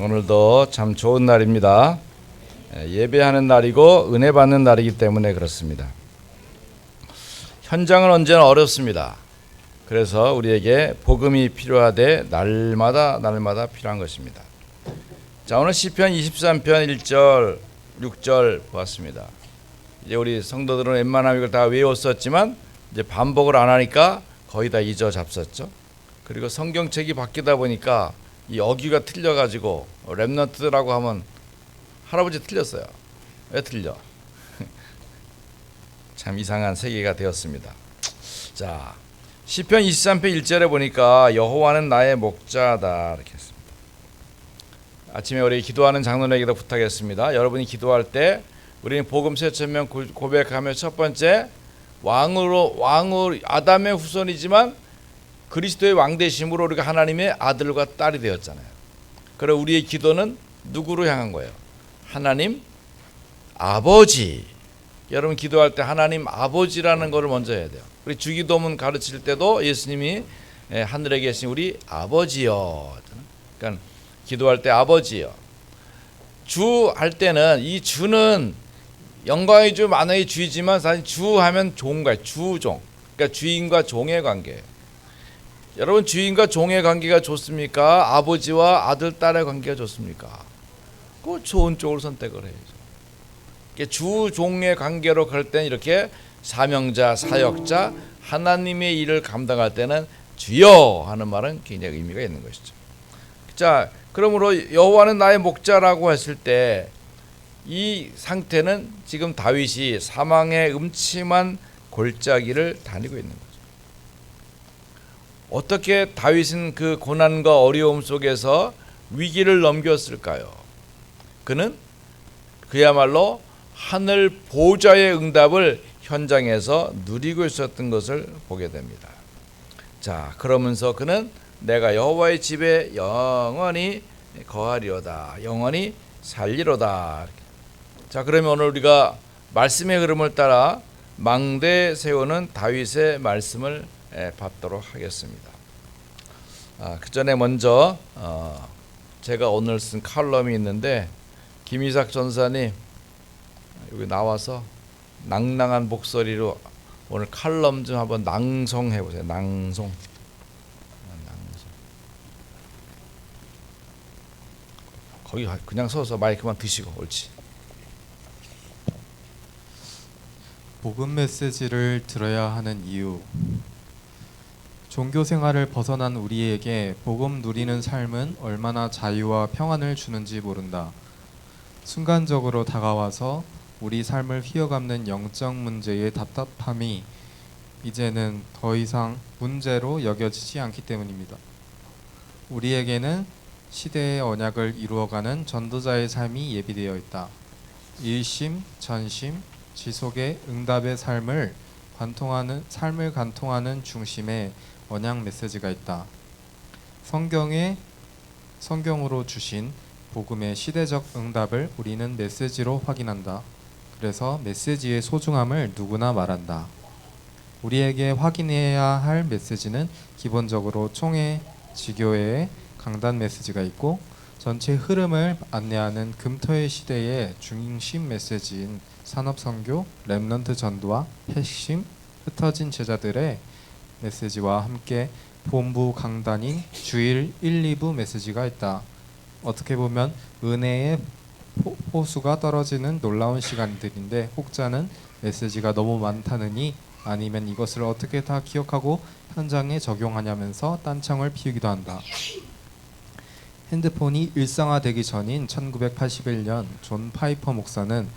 오늘도 참 좋은 날입니다. 예배하는 날이고 은혜 받는 날이기 때문에 그렇습니다. 현장은 언제나 어렵습니다. 그래서 우리에게 복음이 필요하되 날마다 필요한 것입니다. 자, 오늘 시편 23편 1절 6절 보았습니다. 이제 우리 성도들은 웬만하면 이걸 다 외웠었지만 이제 반복을 안 하니까 거의 다 잊어 잡섰죠. 그리고 성경책이 바뀌다 보니까 이 어귀가 틀려가지고 랩넌트라고 하면 할아버지 틀렸어요. 왜 틀려? 참 이상한 세계가 되었습니다. 자, 시편 23편 1절에 보니까 여호와는 나의 목자다 이렇게 했습니다. 아침에 우리 기도하는 장로에게도 부탁했습니다. 여러분이 기도할 때 우리는 복음 쇠천명 고백하며 첫 번째 왕을 아담의 후손이지만 그리스도의 왕되심으로 우리가 하나님의 아들과 딸이 되었잖아요. 그럼 우리의 기도는 누구로 향한 거예요? 하나님 아버지. 여러분 기도할 때 하나님 아버지라는 것을 먼저 해야 돼요. 우리 주기도문 가르칠 때도 예수님이 하늘에 계신 우리 아버지요. 그러니까 기도할 때 아버지요. 주 할 때는 이 주는 영광의 주 만왕의 주이지만 사실 주 하면 종가 주종. 그러니까 주인과 종의 관계예요. 여러분 주인과 종의 관계가 좋습니까? 아버지와 아들 딸의 관계가 좋습니까? 그 좋은 쪽을 선택을 해야죠. 주 종의 관계로 갈 때는 이렇게 사명자 사역자 하나님의 일을 감당할 때는 주여 하는 말은 굉장히 의미가 있는 것이죠. 자, 그러므로 여호와는 나의 목자라고 했을 때 이 상태는 지금 다윗이 사망의 음침한 골짜기를 다니고 있는 거죠. 어떻게 다윗은 그 고난과 어려움 속에서 위기를 넘겼을까요? 그는 그야말로 하늘 보좌의 응답을 현장에서 누리고 있었던 것을 보게 됩니다. 자, 그러면서 그는 내가 여호와의 집에 영원히 거하리로다. 영원히 살리로다. 자, 그러면 오늘 우리가 말씀의 흐름을 따라 망대 세우는 다윗의 말씀을 받도록 하겠습니다. 그 전에 먼저 제가 오늘 쓴 칼럼이 있는데 김이삭 전사님 여기 나와서 낭낭한 목소리로 오늘 칼럼 좀 한번 낭송해 보세요. 낭송. 거기 그냥 서서 마이크만 드시고 옳지. 복음 메시지를 들어야 하는 이유. 종교 생활을 벗어난 우리에게 복음 누리는 삶은 얼마나 자유와 평안을 주는지 모른다. 순간적으로 다가와서 우리 삶을 휘어감는 영적 문제의 답답함이 이제는 더 이상 문제로 여겨지지 않기 때문입니다. 우리에게는 시대의 언약을 이루어가는 전도자의 삶이 예비되어 있다. 일심, 전심, 지속의 응답의 삶을 간통하는 중심에 언약 메시지가 있다. 성경으로 주신 복음의 시대적 응답을 우리는 메시지로 확인한다. 그래서 메시지의 소중함을 누구나 말한다. 우리에게 확인해야 할 메시지는 기본적으로 총회, 지교회의 강단 메시지가 있고 전체 흐름을 안내하는 금토의 시대의 중심 메시지인 산업선교, 렘넌트 전도와 핵심, 흩어진 제자들의 메시지와 함께 본부 강단인 주일 1, 2부 메시지가 있다. 어떻게 보면 은혜의 호수가 떨어지는 놀라운 시간들인데 혹자는 메시지가 너무 많다느니 아니면 이것을 어떻게 다 기억하고 현장에 적용하냐면서 딴청을 피우기도 한다. 핸드폰이 일상화되기 전인 1981년 존 파이퍼 목사는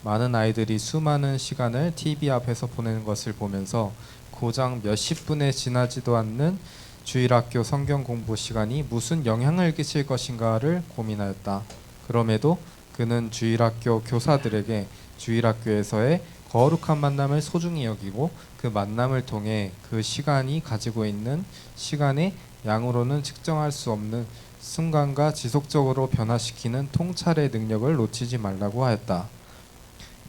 많은 아이들이 수많은 시간을 TV 앞에서 보내는 것을 보면서 고작 몇십 분에 지나지도 않는 주일학교 성경 공부 시간이 무슨 영향을 끼칠 것인가를 고민하였다. 그럼에도 그는 주일학교 교사들에게 주일학교에서의 거룩한 만남을 소중히 여기고 그 만남을 통해 그 시간이 가지고 있는 시간의 양으로는 측정할 수 없는 순간과 지속적으로 변화시키는 통찰의 능력을 놓치지 말라고 하였다.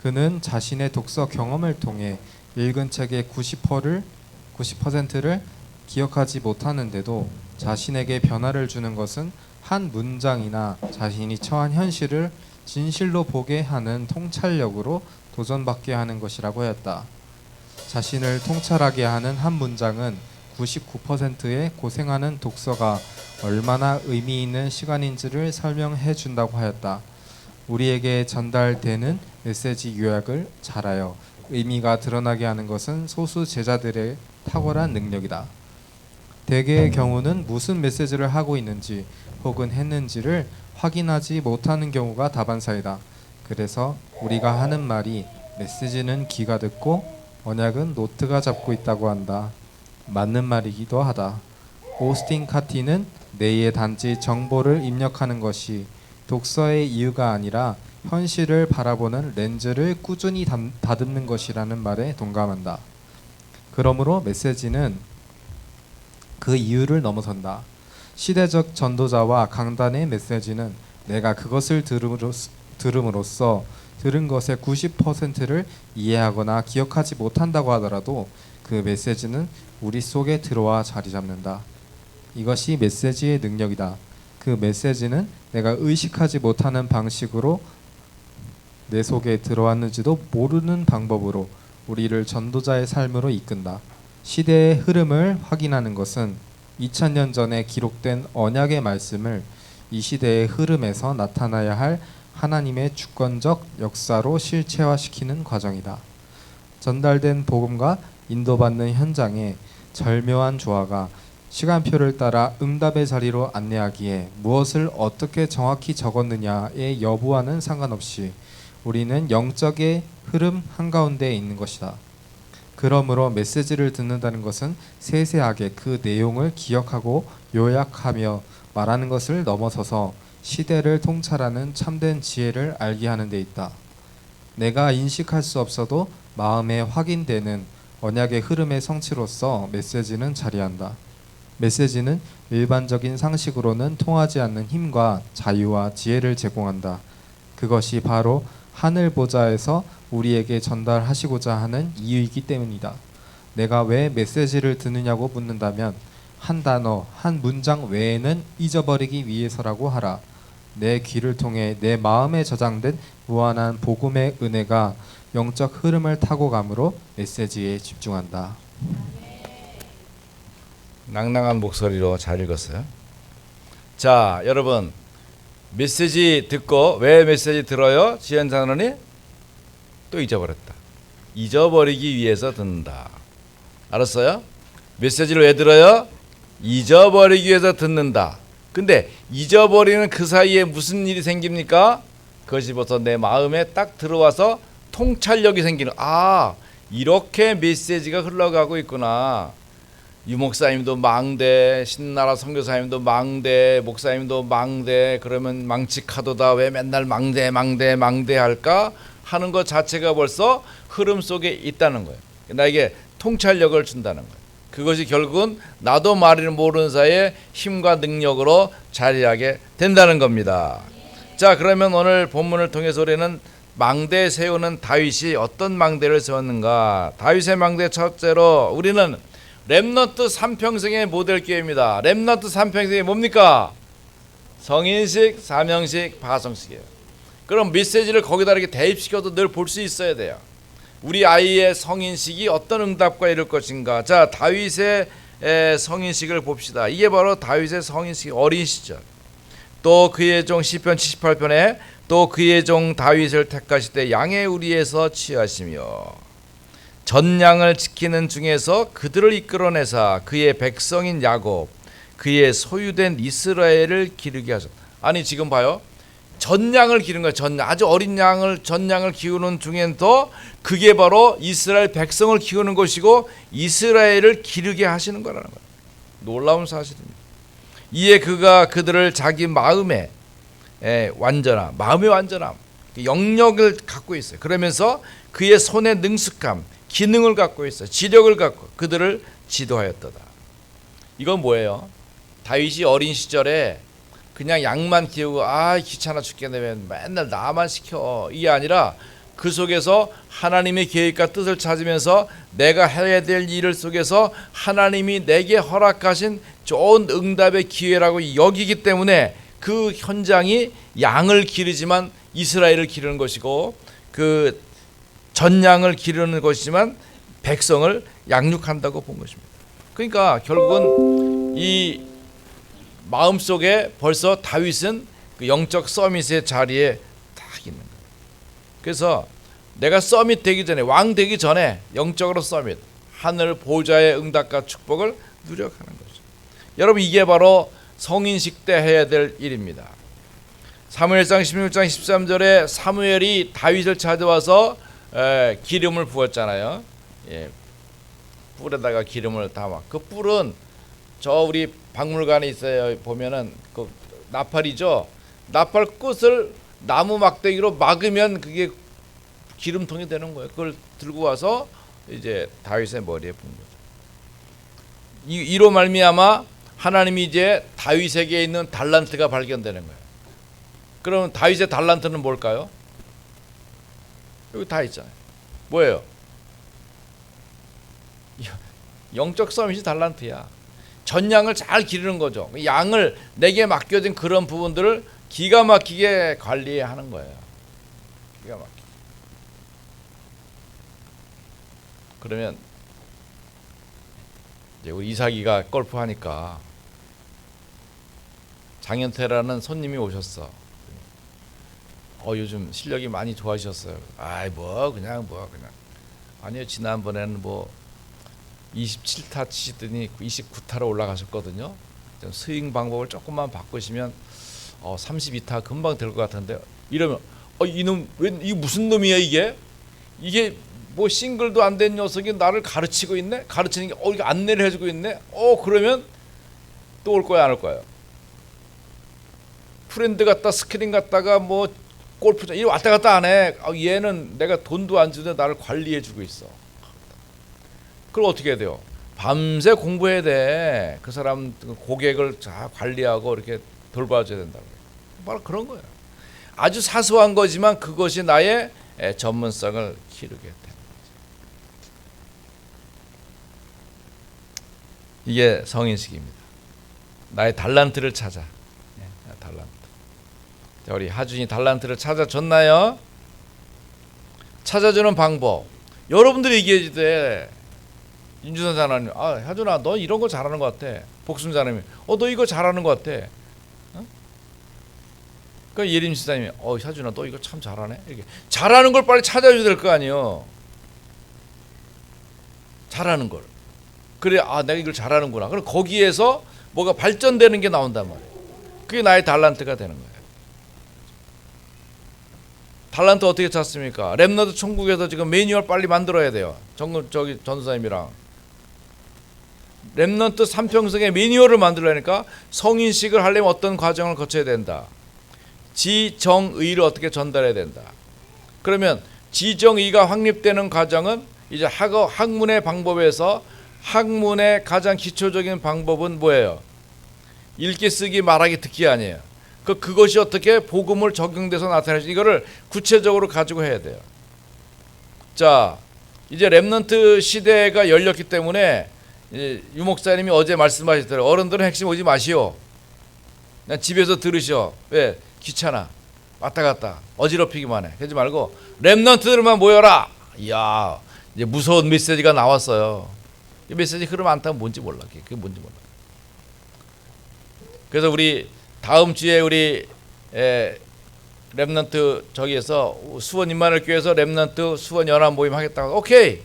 그는 자신의 독서 경험을 통해 읽은 책의 90%를 기억하지 못하는데도 자신에게 변화를 주는 것은 한 문장이나 자신이 처한 현실을 진실로 보게 하는 통찰력으로 도전받게 하는 것이라고 했다. 자신을 통찰하게 하는 한 문장은 99%의 고생하는 독서가 얼마나 의미 있는 시간인지를 설명해 준다고 하였다. 우리에게 전달되는 메시지 요약을 잘하여 의미가 드러나게 하는 것은 소수 제자들의 탁월한 능력이다. 대개의 경우는 무슨 메시지를 하고 있는지 혹은 했는지를 확인하지 못하는 경우가 다반사이다. 그래서 우리가 하는 말이 메시지는 귀가 듣고 언약은 노트가 잡고 있다고 한다. 맞는 말이기도 하다. 오스틴 카티는 뇌에 단지 정보를 입력하는 것이 독서의 이유가 아니라 현실을 바라보는 렌즈를 꾸준히 다듬는 것이라는 말에 동감한다. 그러므로 메시지는 그 이유를 넘어선다. 시대적 전도자와 강단의 메시지는 내가 그것을 들음으로써 들은 것의 90%를 이해하거나 기억하지 못한다고 하더라도 그 메시지는 우리 속에 들어와 자리 잡는다. 이것이 메시지의 능력이다. 그 메시지는 내가 의식하지 못하는 방식으로 내 속에 들어왔는지도 모르는 방법으로 우리를 전도자의 삶으로 이끈다. 시대의 흐름을 확인하는 것은 2000년 전에 기록된 언약의 말씀을 이 시대의 흐름에서 나타나야 할 하나님의 주권적 역사로 실체화시키는 과정이다. 전달된 복음과 인도받는 현장에 절묘한 조화가 시간표를 따라 응답의 자리로 안내하기에 무엇을 어떻게 정확히 적었느냐의 여부와는 상관없이 우리는 영적의 흐름 한가운데에 있는 것이다. 그러므로 메시지를 듣는다는 것은 세세하게 그 내용을 기억하고 요약하며 말하는 것을 넘어서서 시대를 통찰하는 참된 지혜를 알게 하는 데 있다. 내가 인식할 수 없어도 마음에 확인되는 언약의 흐름의 성취로서 메시지는 자리한다. 메시지는 일반적인 상식으로는 통하지 않는 힘과 자유와 지혜를 제공한다. 그것이 바로 하늘 보좌에서 우리에게 전달하시고자 하는 이유이기 때문이다. 내가 왜 메시지를 듣느냐고 묻는다면 한 단어, 한 문장 외에는 잊어버리기 위해서라고 하라. 내 귀를 통해 내 마음에 저장된 무한한 복음의 은혜가 영적 흐름을 타고 가므로 메시지에 집중한다. 낭낭한 목소리로 잘 읽었어요. 자, 여러분 메시지 듣고 왜 메시지 들어요? 지연자언이 또 잊어버렸다. 잊어버리기 위해서 듣는다. 알았어요? 메시지를 왜 들어요? 잊어버리기 위해서 듣는다. 근데 잊어버리는 그 사이에 무슨 일이 생깁니까? 그것이 벌써 내 마음에 딱 들어와서 통찰력이 생기는. 아, 이렇게 메시지가 흘러가고 있구나. 유목사님도 망대, 신나라 선교사님도 망대, 목사님도 망대. 그러면 망치카도다. 왜 맨날 망대 할까? 하는 것 자체가 벌써 흐름 속에 있다는 거예요. 나에게 통찰력을 준다는 거예요. 그것이 결국은 나도 말을 모르는 사이에 힘과 능력으로 자리하게 된다는 겁니다. 자, 그러면 오늘 본문을 통해서 우리는 망대 세우는 다윗이 어떤 망대를 세웠는가? 다윗의 망대 첫째로 우리는 렘넌트 3평생의 모델 교회입니다. 렘넌트 3평생이 뭡니까? 성인식, 사명식, 파송식이에요. 그럼 메시지를 거기다 이렇게 대입시켜도 늘 볼 수 있어야 돼요. 우리 아이의 성인식이 어떤 응답과 이룰 것인가. 자, 다윗의 성인식을 봅시다. 이게 바로 다윗의 성인식 어린 시절. 또 그의 종 시편 78편에 또 그의 종 다윗을 택하실 때 양의 우리에서 취하시며 전양을 지키는 중에서 그들을 이끌어내사 그의 백성인 야곱 그의 소유된 이스라엘을 기르게 하셨다. 아니 지금 봐요. 전양을 기르는 거예요. 전양. 아주 어린 전양을 키우는 중에도 그게 바로 이스라엘 백성을 키우는 것이고 이스라엘을 기르게 하시는 거라는 거예요. 놀라운 사실입니다. 이에 그가 그들을 자기 마음의 완전함, 영역을 갖고 있어요. 그러면서 그의 손의 능숙함, 기능을 갖고 있어요. 지력을 갖고 그들을 지도하였도다. 이건 뭐예요? 다윗이 어린 시절에 그냥 양만 키우고 귀찮아 죽겠네 맨날 나만 시켜 이게 아니라 그 속에서 하나님의 계획과 뜻을 찾으면서 내가 해야 될 일을 속에서 하나님이 내게 허락하신 좋은 응답의 기회라고 여기기 때문에 그 현장이 양을 기르지만 이스라엘을 기르는 것이고 그 전양을 기르는 것이지만 백성을 양육한다고 본 것입니다. 그러니까 결국은 이 마음속에 벌써 다윗은 그 영적 서밋의 자리에 딱 있는 거예요. 그래서 내가 서밋 되기 전에, 왕 되기 전에 영적으로 서밋, 하늘 보좌의 응답과 축복을 누려가는 거죠. 여러분, 이게 바로 성인식 때 해야 될 일입니다. 사무엘상 16장 13절에 사무엘이 다윗을 찾아와서 기름을 부었잖아요. 뿔에다가 기름을 담아. 그 뿔은 저 우리 박물관에 있어요. 보면은 그 나팔이죠. 나팔 끝을 나무 막대기로 막으면 그게 기름통이 되는 거예요. 그걸 들고 와서 이제 다윗의 머리에 붓는 거죠. 이로 말미암아 하나님이 이제 다윗에게 있는 달란트가 발견되는 거예요. 그러면 다윗의 달란트는 뭘까요? 여기 다 있잖아요. 뭐예요? 영적 서밋이 달란트야. 전양을 잘 기르는 거죠. 양을 내게 맡겨진 그런 부분들을 기가 막히게 관리하는 거예요. 기가 막히게. 그러면 이제 우리 이삭이가 골프 하니까 장현태라는 손님이 오셨어. 요즘 실력이 많이 좋아지셨어요. 그냥. 아니요, 지난번에는 27타 치시더니 29타로 올라가셨거든요. 좀 스윙 방법을 조금만 바꾸시면 32타 금방 될 것 같은데, 이러면 이놈 이게 무슨 놈이야 이게 싱글도 안 된 녀석이 나를 가르치고 있네. 가르치는 게 이게 안내를 해주고 있네. 그러면 또 올 거야, 안 올 거야? 프렌드 갔다 스크린 갔다가 골프장 이 왔다 갔다 안 해. 얘는 내가 돈도 안 주는데 나를 관리해주고 있어. 그럼 어떻게 해야 돼요? 밤새 공부해야 돼. 그 사람 고객을 잘 관리하고 이렇게 돌봐줘야 된다고. 바로 그런 거예요. 아주 사소한 거지만 그것이 나의 전문성을 기르게 되는 거죠. 이게 성인식입니다. 나의 달란트를 찾아. 달란트. 자, 우리 하준이 달란트를 찾아줬나요? 찾아주는 방법. 여러분들이 얘기해 돼. 윤준선 장로님, 하준아, 너 이런 거 잘하는 것 같아. 복순 장로님, 너 이거 잘하는 것 같아. 그 예림 시사님이, 하준아, 너 이거 참 잘하네. 이렇게 잘하는 걸 빨리 찾아줘야 될 거 아니에요. 잘하는 걸. 그래, 내가 이걸 잘하는구나. 그럼 거기에서 뭐가 발전되는 게 나온단 말이에요. 그게 나의 달란트가 되는 거예요. 달란트 어떻게 찾습니까? 렘너드 천국에서 지금 매뉴얼 빨리 만들어야 돼요. 전도사님이랑 렘넌트 3평생의 매뉴얼을 만들려니까 성인식을 하려면 어떤 과정을 거쳐야 된다. 지정의를 어떻게 전달해야 된다. 그러면 지정의가 확립되는 과정은 이제 학문의 방법에서 학문의 가장 기초적인 방법은 뭐예요? 읽기, 쓰기, 말하기, 듣기 아니에요. 그것이 어떻게 복음을 적용돼서 나타날지 이거를 구체적으로 가지고 해야 돼요. 자, 이제 렘넌트 시대가 열렸기 때문에 유 목사님이 어제 말씀하셨더라고요. 어른들은 핵심 오지 마시오. 그냥 집에서 들으시오. 왜? 귀찮아. 왔다 갔다 어지럽히기만 해. 그러지 말고 렘넌트들만 모여라. 이야, 이제 무서운 메시지가 나왔어요. 이 메시지 흐름 안 타면 뭔지 몰라. 그게 뭔지 몰라. 그래서 우리 다음 주에 우리 렘넌트 저기에서 수원 임마누엘 교회에서 렘넌트 수원 연합 모임 하겠다고. 오케이.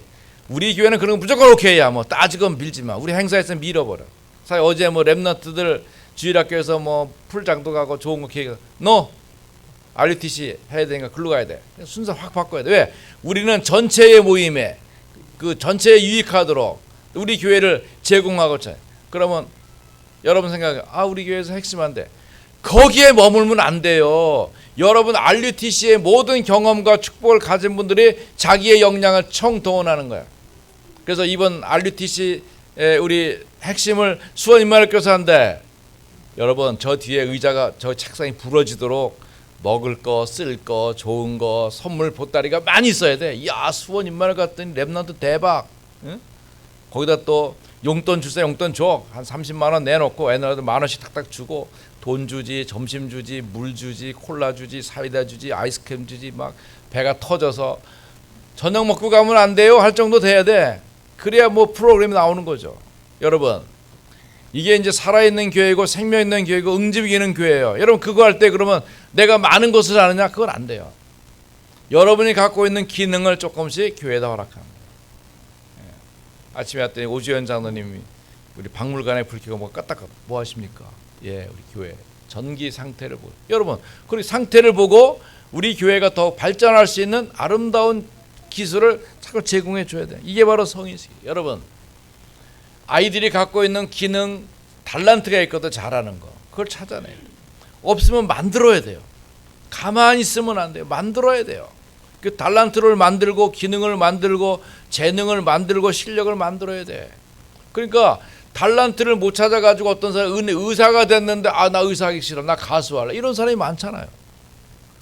우리 교회는 그런 거 무조건 오케이야. 따지건 빌지 마. 우리 행사에서 밀어버려. 사실 어제 렘넌트들 주일학교에서 풀장도 가고 좋은 거 기획. 너 RUTC 해야 되니까 글로 가야 돼. 순서 확 바꿔야 돼. 왜? 우리는 전체의 모임에 그 전체에 유익하도록 우리 교회를 제공하고 쳐. 그러면 여러분 생각해. 우리 교회에서 핵심한데 거기에 머물면 안 돼요. 여러분 RUTC의 모든 경험과 축복을 가진 분들이 자기의 역량을 총동원하는 거야. 그래서 이번 RUTC 우리 핵심을 수원 임마누엘 교회에서 한대. 여러분 저 뒤에 의자가 저 책상이 부러지도록 먹을 거, 쓸 거, 좋은 거, 선물 보따리가 많이 있어야 돼. 야, 수원 임마누엘 갔더니 렘넌트 대박. 응? 거기다 또 용돈 주세요. 용돈 줘. 한 30만 원 내놓고 애들한테 만 원씩 탁탁 주고 돈 주지, 점심 주지, 물 주지, 콜라 주지, 사이다 주지, 아이스크림 주지, 막 배가 터져서 저녁 먹고 가면 안 돼요 할 정도 돼야 돼. 그래야 뭐 프로그램이 나오는 거죠. 여러분, 이게 이제 살아있는 교회고 생명 있는 교회고 응집이기는 교회예요. 여러분 그거 할 때 그러면 내가 많은 것을 아느냐? 그건 안 돼요. 여러분이 갖고 있는 기능을 조금씩 교회에다 허락합니다. 아침에 왔더니 오지현 장로님이 우리 박물관에 불 켜고 뭐 까딱 뭐 하십니까? 예, 우리 교회 전기 상태를 보고 여러분 그 상태를 보고 우리 교회가 더 발전할 수 있는 아름다운 기술을 자꾸 제공해 줘야 돼. 이게 바로 성인식. 여러분 아이들이 갖고 있는 기능 달란트가 있거든 잘하는 거 그걸 찾아내요. 없으면 만들어야 돼요. 가만히 있으면 안 돼요. 만들어야 돼요. 그 달란트를 만들고 기능을 만들고 재능을 만들고 실력을 만들어야 돼. 그러니까 달란트를 못 찾아가지고 어떤 사람이 의사가 됐는데 아 나 의사하기 싫어 나 가수 할래 이런 사람이 많잖아요.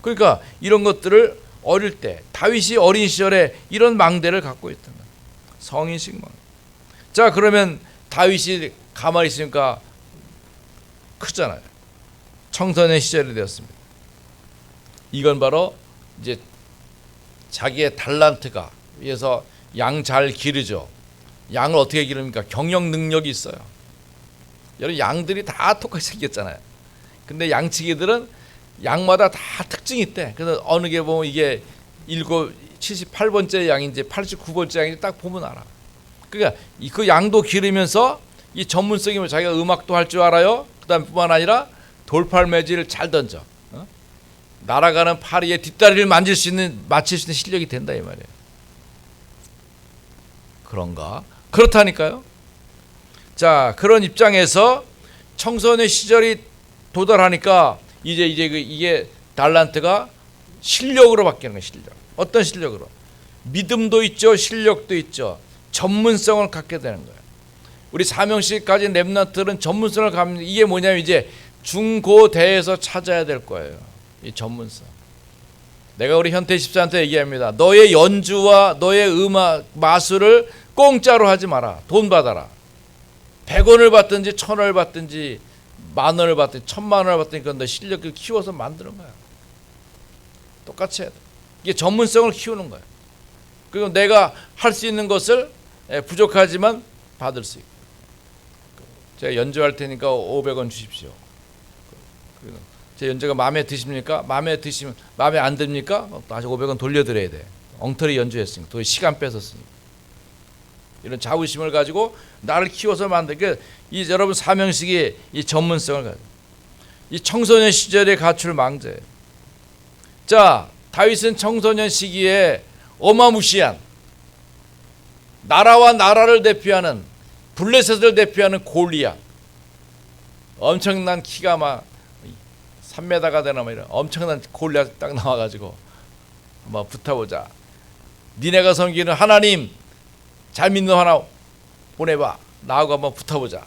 그러니까 이런 것들을 어릴 때 다윗이 어린 시절에 이런 망대를 갖고 있던 거예요. 성인식 망대. 자 그러면 다윗이 가만히 있으니까 크잖아요. 청소년 시절이 되었습니다. 이건 바로 이제 자기의 달란트가 위해서 양 잘 기르죠. 양을 어떻게 기릅니까? 경영 능력이 있어요. 여러분 양들이 다 똑같이 생겼잖아요. 근데 양치기들은 양마다 다 특징이 있대. 그래서 어느 게 보면 이게 78번째 양인지 89번째 양인지 딱 보면 알아. 그러니까 그 양도 기르면서 이 전문성이면 자기가 음악도 할 줄 알아요. 그다음 뿐만 아니라 돌팔 매질을 잘 던져. 날아가는 파리의 뒷다리를 맞출 수 있는 실력이 된다 이 말이에요. 그런가? 그렇다니까요. 자 그런 입장에서 청소년 시절이 도달하니까 이게 달란트가 실력으로 바뀌는 거예요. 실력. 어떤 실력으로? 믿음도 있죠, 실력도 있죠. 전문성을 갖게 되는 거예요. 우리 사명식 가진 렘넌트들은 전문성을 갖는 이게 뭐냐면 이제 중고대에서 찾아야 될 거예요. 이 전문성. 내가 우리 현태 집사한테 얘기합니다. 너의 연주와 너의 음악 마술을 공짜로 하지 마라. 돈 받아라. 100원을 받든지 1000원을 받든지 10,000원을 받든지 10,000,000원을 받든지 그건 너 실력을 키워서 만드는 거야. 똑같이 해야 돼. 이게 전문성을 키우는 거야. 그리고 내가 할 수 있는 것을 부족하지만 받을 수 있고. 제가 연주할 테니까 500원 주십시오. 제 연주가 마음에 드십니까? 마음에 안 듭니까? 다시 500원 돌려드려야 돼. 엉터리 연주했으니까. 또 시간 뺏었으니까. 이런 자부심을 가지고 나를 키워서 만들게 이 여러분 사명식이 이 전문성을 가지고 이 청소년 시절에 갖출 망자예요. 자 다윗은 청소년 시기에 어마무시한 나라와 나라를 대표하는 블레셋을 대표하는 골리앗 엄청난 키가 막 3m가 되나 뭐 이런 엄청난 골리앗 딱 나와가지고 한번 붙어보자. 니네가 섬기는 하나님 잘 믿는 하나 보내봐. 나하고 한번 붙어보자.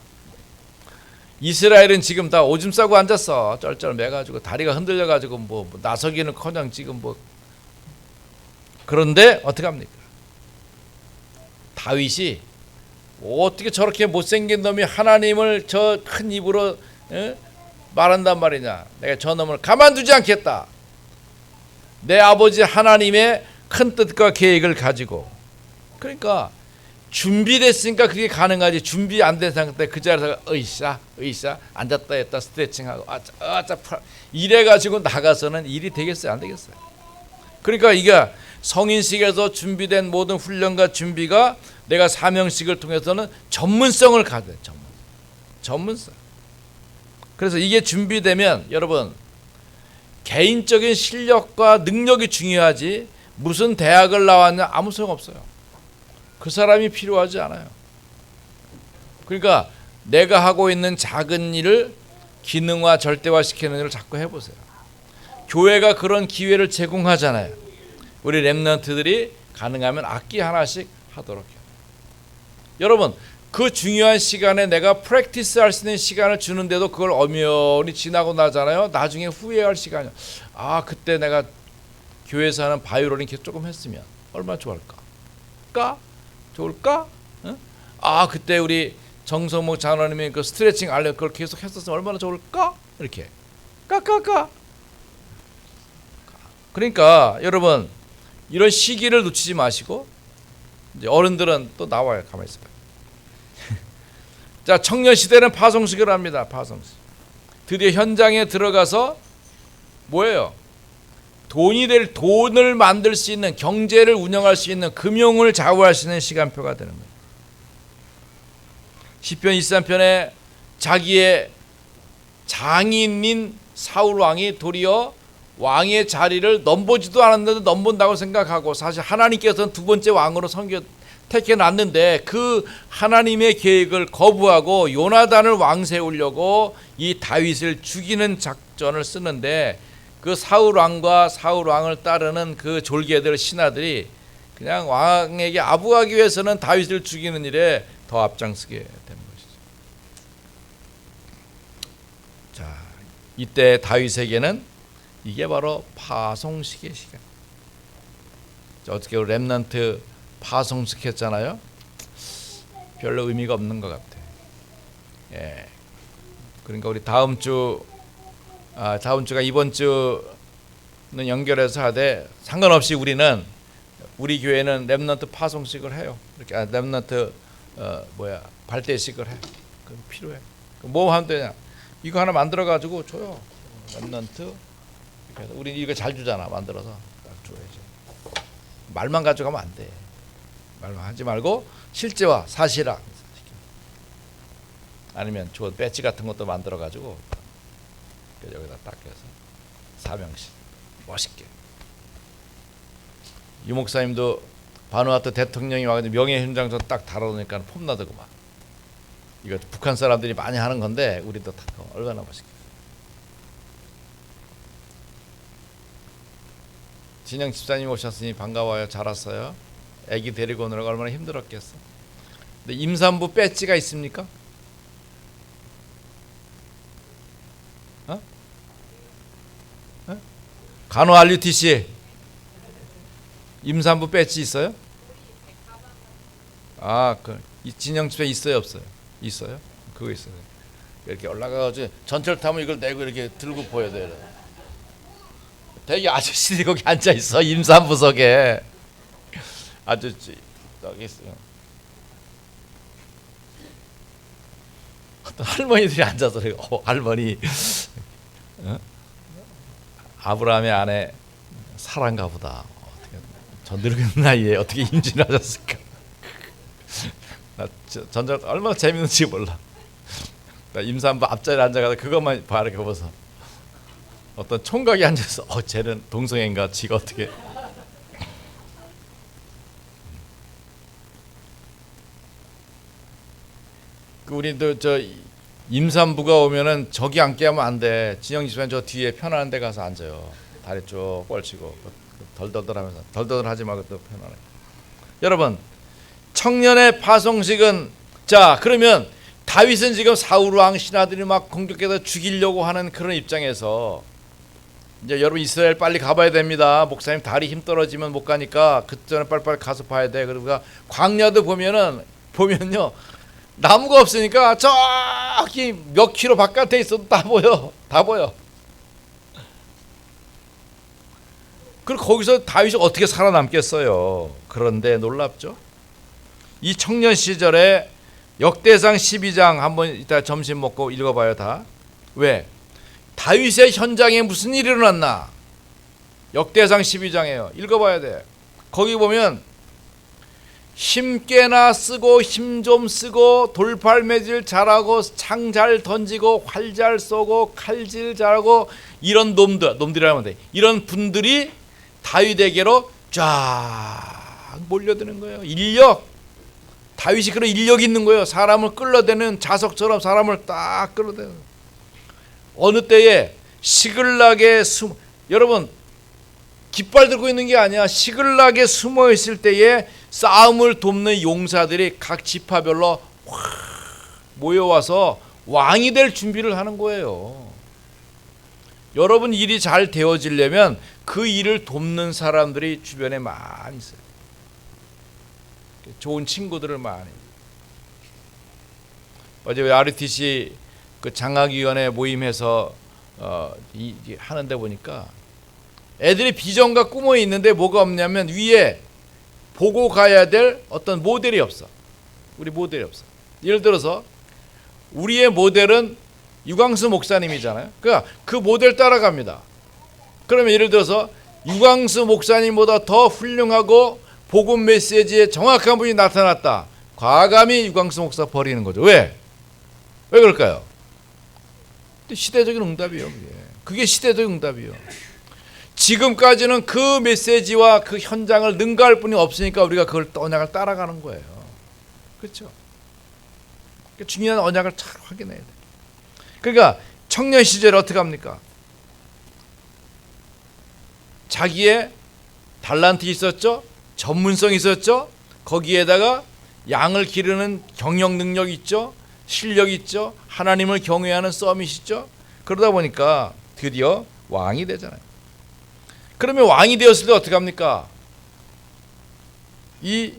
이스라엘은 지금 다 오줌 싸고 앉았어. 쩔쩔매가지고 다리가 흔들려가지고 뭐 나서기는커녕 지금 뭐 그런데 어떻게 합니까? 다윗이 어떻게 저렇게 못생긴 놈이 하나님을 저 큰 입으로 말한단 말이냐. 내가 저 놈을 가만두지 않겠다. 내 아버지 하나님의 큰 뜻과 계획을 가지고. 그러니까 준비됐으니까 그게 가능하지. 준비 안 된 상태 그 자리에서 으이싸 앉았다 했다 스트레칭하고 이래가지고 나가서는 일이 되겠어요? 안 되겠어요? 그러니까 이게 성인식에서 준비된 모든 훈련과 준비가 내가 사명식을 통해서는 전문성을 가져야 돼. 전문성. 그래서 이게 준비되면 여러분 개인적인 실력과 능력이 중요하지 무슨 대학을 나왔냐 아무 소용 없어요. 그 사람이 필요하지 않아요. 그러니까 내가 하고 있는 작은 일을 기능화 절대화시키는 일을 자꾸 해보세요. 교회가 그런 기회를 제공하잖아요. 우리 렘넌트들이 가능하면 악기 하나씩 하도록 해요. 여러분 그 중요한 시간에 내가 프랙티스 할 수 있는 시간을 주는데도 그걸 엄연히 지나고 나잖아요. 나중에 후회할 시간이요. 아 그때 내가 교회에서 하는 바이올린 계속 조금 했으면 얼마나 좋을까? 응? 아 그때 우리 정성목 장로님이 그 스트레칭 알려 그걸 계속 했었으면 얼마나 좋을까? 이렇게 까까까. 그러니까 여러분 이런 시기를 놓치지 마시고 이제 어른들은 또 나와요. 가만히 있어요. 자, 청년 시대는 파송식을 합니다. 파송식. 드디어 현장에 들어가서 뭐예요? 돈을 만들 수 있는, 경제를 운영할 수 있는, 금융을 좌우할 수 있는 시간표가 되는 거예요. 시편 23편에 자기의 장인인 사울 왕이 도리어 왕의 자리를 넘보지도 않았는데 넘본다고 생각하고, 사실 하나님께서는 두 번째 왕으로 택해놨는데 그 하나님의 계획을 거부하고 요나단을 왕 세우려고 이 다윗을 죽이는 작전을 쓰는데, 그 사울 왕과 사울 왕을 따르는 그 졸개들 신하들이 그냥 왕에게 아부하기 위해서는 다윗을 죽이는 일에 더 앞장서게 되는 것이죠. 자, 이때 다윗에게는 이게 바로 파송식의 시간. 어떻게 렘넌트 파송식 했잖아요. 별로 의미가 없는 것 같아요. 예. 그러니까 우리 다음 주가 이번 주는 연결해서 하되, 상관없이 우리 교회는 렘넌트 파송식을 해요. 이렇게 렘넌트 발대식을 해. 그럼 필요해. 뭐 하면 되냐? 이거 하나 만들어 가지고 줘요. 렘넌트. 우리 이거 잘 주잖아. 만들어서 딱 줘야지. 말만 가져가면 안 돼. 말만 하지 말고 실제와 사실화. 아니면 좋은 배지 같은 것도 만들어 가지고 여기다 딱 해서 사명식 멋있게. 유 목사님도 바누아투 대통령이 와가지고 명예훈장서 딱 달아놓으니까 폼나더구만. 이거 북한 사람들이 많이 하는 건데 우리도 다 얼마나 멋있게. 진영 집사님 오셨으니 반가워요. 잘 왔어요. 애기 데리고 오느라고 얼마나 힘들었겠어. 근데 임산부 배지가 있습니까? 간호 RUTC 임산부 배지 있어요? 이 진영 집에 있어요, 없어요? 있어요? 그거 있어요. 이렇게 올라가가지고 전철 타면 이걸 내고 이렇게 들고 보여야 돼요. 되게 아저씨들이 거기 앉아 있어. 임산부석에 아저씨 여기 있어요. 어떤 할머니들이 앉아서 할머니, 아브라함의 아내 사란가 보다. 어떻게 저 늙은 나이에 어떻게 임신하셨을까? 나 전작 얼마나 재밌는지 몰라. 나 임산부 앞자리에 앉아가서 그것만 바라게 보면서 어떤 총각이 앉아서 쟤는 동성애인가? 지가 어떻게? 우리도 저 임산부가 오면은 저기 앉게 하면 안 돼. 진영 집사님 저 뒤에 편안한 데 가서 앉아요. 다리 쭉 뻗치고 덜덜덜하면서 덜덜하지 말고 또 편안해. 여러분, 청년의 파송식은, 자 그러면 다윗은 지금 사울 왕 신하들이 막 공격해서 죽이려고 하는 그런 입장에서 이제 여러분 이스라엘 빨리 가봐야 됩니다. 목사님 다리 힘 떨어지면 못 가니까 그 전에 빨리빨리 가서 봐야 돼. 그러니까 광야도 보면요 나무가 없으니까 저기 몇 킬로 바깥에 있어도 다 보여. 다 보여. 그리고 거기서 다윗이 어떻게 살아남겠어요. 그런데 놀랍죠. 이 청년 시절에 역대상 12장 한번 이따 점심 먹고 읽어봐요. 다. 왜? 다윗의 현장에 무슨 일이 일어났나. 역대상 12장이에요. 읽어봐야 돼. 거기 보면 힘께나 쓰고 힘 좀 쓰고 돌팔매질 잘하고 창 잘 던지고 활 잘 쏘고 칼질 잘하고 이런 놈들이라면 돼. 이런 분들이 다윗에게로 쫙 몰려드는 거예요. 인력. 다윗이 그런 인력이 있는 거예요. 사람을 끌어대는 자석처럼 사람을 딱 끌어대는. 어느 때에 시글락에 여러분 깃발 들고 있는 게 아니야. 시글락에 숨어 있을 때에 싸움을 돕는 용사들이 각 지파별로 확 모여와서 왕이 될 준비를 하는 거예요. 여러분 일이 잘 되어지려면 그 일을 돕는 사람들이 주변에 많이 있어요. 좋은 친구들을 많이. 어제 RUTC 그 장학위원회 모임에서 하는데 보니까 애들이 비전과 꿈이 있는데 뭐가 없냐면 위에 보고 가야 될 어떤 모델이 없어. 우리 모델이 없어. 예를 들어서 우리의 모델은 유광수 목사님이잖아요. 그러니까 그 모델 따라갑니다. 그러면 예를 들어서 유광수 목사님보다 더 훌륭하고 복음 메시지에 정확한 분이 나타났다. 과감히 유광수 목사 버리는 거죠. 왜? 왜 그럴까요? 시대적인 응답이에요. 그게 시대적인 응답이에요. 지금까지는 그 메시지와 그 현장을 능가할 분이 없으니까 우리가 그걸 언약을 따라가는 거예요. 그렇죠? 중요한 언약을 잘 확인해야 돼. 그러니까 청년 시절에 어떻게 합니까? 자기의 달란트 있었죠? 전문성 있었죠? 거기에다가 양을 기르는 경영 능력 있죠? 실력 있죠? 하나님을 경외하는 썸밋 있죠? 그러다 보니까 드디어 왕이 되잖아요. 그러면 왕이 되었을 때 어떻게 합니까? 이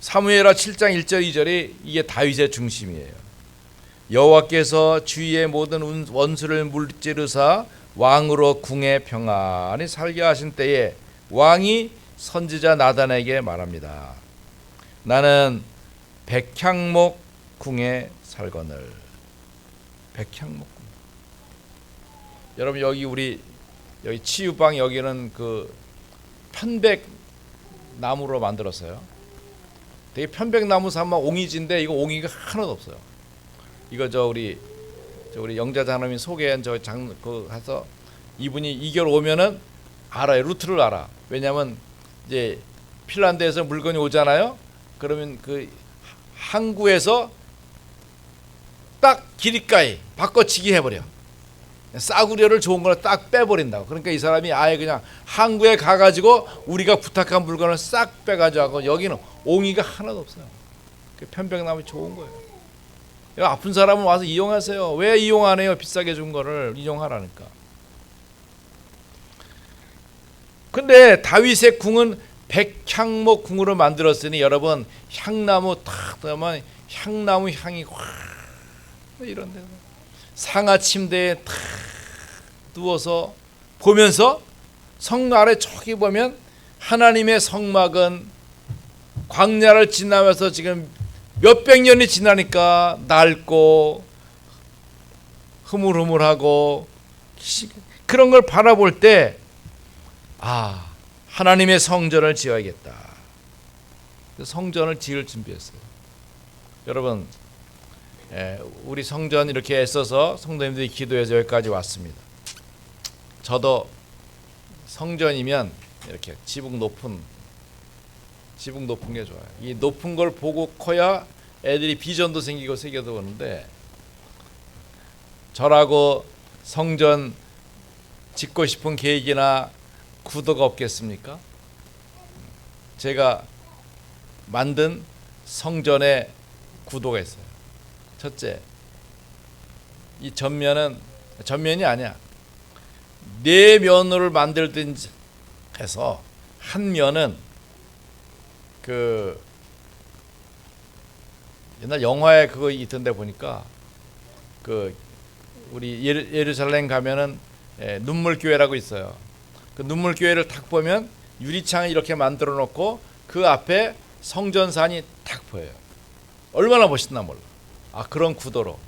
사무엘하 7장 1절 2절이 이게 다윗의 중심이에요. 여호와께서 주위의 모든 원수를 물찌르사 왕으로 궁에 평안히 살게 하신 때에 왕이 선지자 나단에게 말합니다. 나는 백향목 궁에 살거늘. 백향목 궁. 여러분 여기 치유방 여기는 그 편백 나무로 만들었어요. 되게 편백나무 삼아 옹이지인데 이거 옹이가 하나도 없어요. 이거 우리 영자장로님 소개한 그 해서 이분이 2개월 오면은 알아요. 루트를 알아. 왜냐면 이제 핀란드에서 물건이 오잖아요. 그러면 그 항구에서 딱 길이가에 바꿔치기 해버려. 싸구려를 좋은 걸 딱 빼버린다고. 그러니까 이 사람이 아예 그냥 항구에 가가지고 우리가 부탁한 물건을 싹 빼가지고 하고 여기는 옹이가 하나도 없어요. 편백나무 좋은 거예요. 아픈 사람은 와서 이용하세요. 왜 이용 안 해요? 비싸게 준 거를 이용하라니까. 근데 다윗의 궁은 백향목 궁으로 만들었으니 여러분 향나무 탁 넣으면 향나무 향이 확 이런 데 상하 침대에 탁 누워서 보면서 성 아래 저기 보면 하나님의 성막은 광야를 지나면서 지금 몇백 년이 지나니까 낡고 흐물흐물하고 그런 걸 바라볼 때 하나님의 성전을 지어야겠다. 성전을 지을 준비했어요. 여러분 우리 성전 이렇게 애써서 성도님들이 기도해서 여기까지 왔습니다. 저도 성전이면 이렇게 지붕 높은 게 좋아요. 이 높은 걸 보고 커야 애들이 비전도 생기고 세계도 오는데 저라고 성전 짓고 싶은 계획이나 구도가 없겠습니까? 제가 만든 성전의 구도가 있어요. 첫째, 이 전면이 아니야. 네 면을 만들든지 해서 한 면은 그 옛날 영화에 그거 있던데 보니까 그 우리 예루살렘 가면은 눈물교회라고 있어요. 그 눈물교회를 딱 보면 유리창을 이렇게 만들어 놓고 그 앞에 성전산이 딱 보여요. 얼마나 멋있나 몰라. 그런 구도로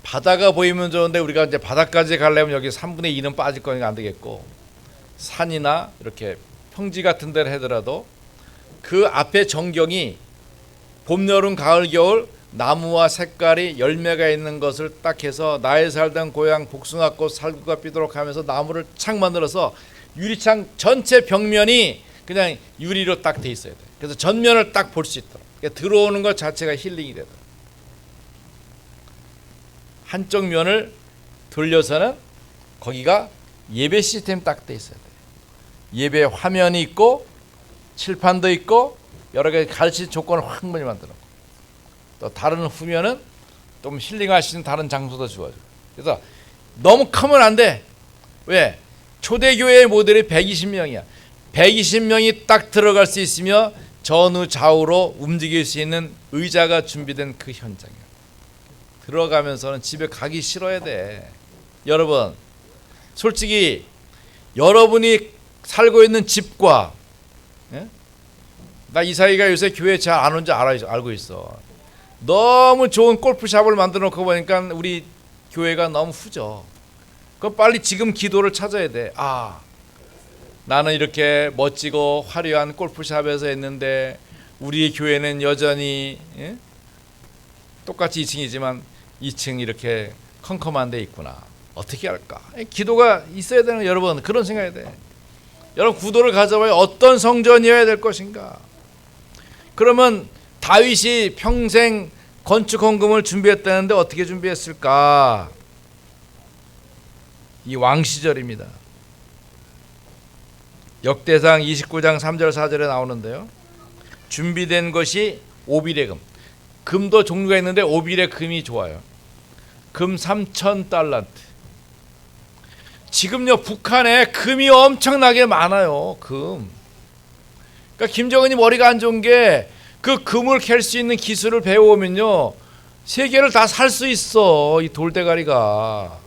바다가 보이면 좋은데 우리가 이제 바다까지 가려면 여기 3분의 2는 빠질 거니까 안 되겠고 산이나 이렇게 평지 같은 데를 하더라도 그 앞에 전경이 봄, 여름, 가을, 겨울 나무와 색깔이 열매가 있는 것을 딱 해서 나의 살던 고향 복숭아꽃 살구가 피도록 하면서 나무를 착 만들어서 유리창 전체 벽면이 그냥 유리로 딱 돼 있어야 돼. 그래서 전면을 딱 볼 수 있도록. 그러니까 들어오는 것 자체가 힐링이 되도록. 한쪽 면을 돌려서는 거기가 예배 시스템 딱 돼 있어야 돼. 예배 화면이 있고 칠판도 있고 여러 가지 가르칠 조건을 충분히 만들어. 또 다른 후면은 좀 힐링할 수 있는 다른 장소도 주어져. 그래서 너무 크면 안 돼. 왜? 초대교회의 모델이 120명이야. 120명이 딱 들어갈 수 있으며 전후 좌우로 움직일 수 있는 의자가 준비된 그 현장이야. 들어가면서는 집에 가기 싫어야 돼. 여러분, 솔직히 여러분이 살고 있는 집과, 예? 나 이사이가 요새 교회 잘 안 온 줄 알고 있어. 너무 좋은 골프샵을 만들어 놓고 보니까 우리 교회가 너무 후져. 그럼 빨리 지금 기도를 찾아야 돼. 아, 나는 이렇게 멋지고 화려한 골프샵에서 했는데 우리 교회는 여전히, 예? 똑같이 2층이지만 2층 이렇게 컴컴한 데 있구나. 어떻게 할까? 기도가 있어야 되는, 여러분, 그런 생각이 돼. 여러분, 구도를 가져봐야 어떤 성전이어야 될 것인가. 그러면 다윗이 평생 건축 헌금을 준비했다는데 어떻게 준비했을까? 이 왕 시절입니다. 역대상 29장 3절 4절에 나오는데요. 준비된 것이 오빌의 금. 금도 종류가 있는데 오빌의 금이 좋아요. 금 3,000달란트. 지금요, 북한에 금이 엄청나게 많아요. 금. 그러니까 김정은이 머리가 안 좋은 게 그 금을 캘 수 있는 기술을 배워오면요, 세계를 다 살 수 있어. 이 돌대가리가.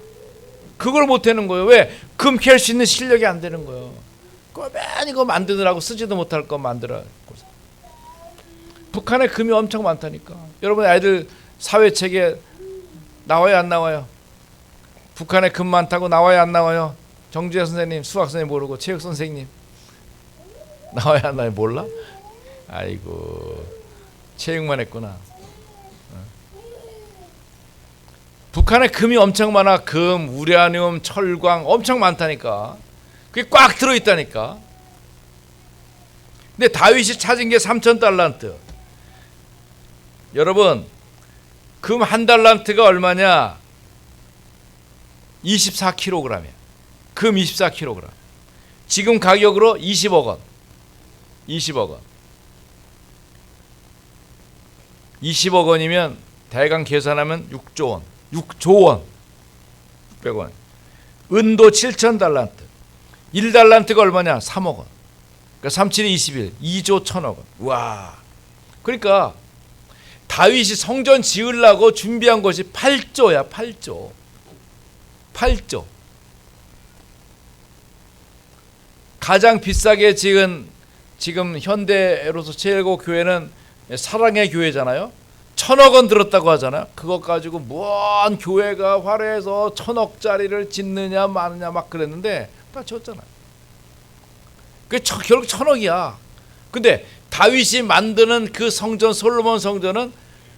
그걸 못 하는 거예요. 왜? 금 캘 수 있는 실력이 안 되는 거예요. 꼬맨 이거 만드느라고 쓰지도 못할 거 만들어. 북한에 금이 엄청 많다니까. 여러분, 아이들 사회책에 나와요, 안 나와요? 북한에 금 많다고 나와요, 안 나와요? 정주혜 선생님, 수학 선생님 모르고 체육 선생님 나와요, 안 나와요? 몰라? 아이고, 체육만 했구나. 북한에 금이 엄청 많아. 금, 우라늄, 철광 엄청 많다니까. 그게 꽉 들어있다니까. 근데 다윗이 찾은 게 3,000달란트. 여러분, 금 한 달란트가 얼마냐? 24kg이야. 금 24kg. 지금 가격으로 20억 원. 20억 원. 20억 원이면 대강 계산하면 6조 원. 6조 원. 600원. 은도 7,000달란트. 1달란트가 얼마냐? 3억 원. 그러니까 37이 21. 2조 1,000억 원. 와. 그러니까 다윗이 성전 지으려고 준비한 것이 8조야. 8조. 8조. 가장 비싸게 지은 지금 현대로서 최고 교회는 사랑의 교회잖아요. 1,000억 원 들었다고 하잖아요. 그것 가지고 뭔 교회가 화려해서 1,000억짜리를 짓느냐 마느냐 막 그랬는데 다 졌잖아요. 그 결국 1,000억이야. 근데 다윗이 만드는 그 성전, 솔로몬 성전은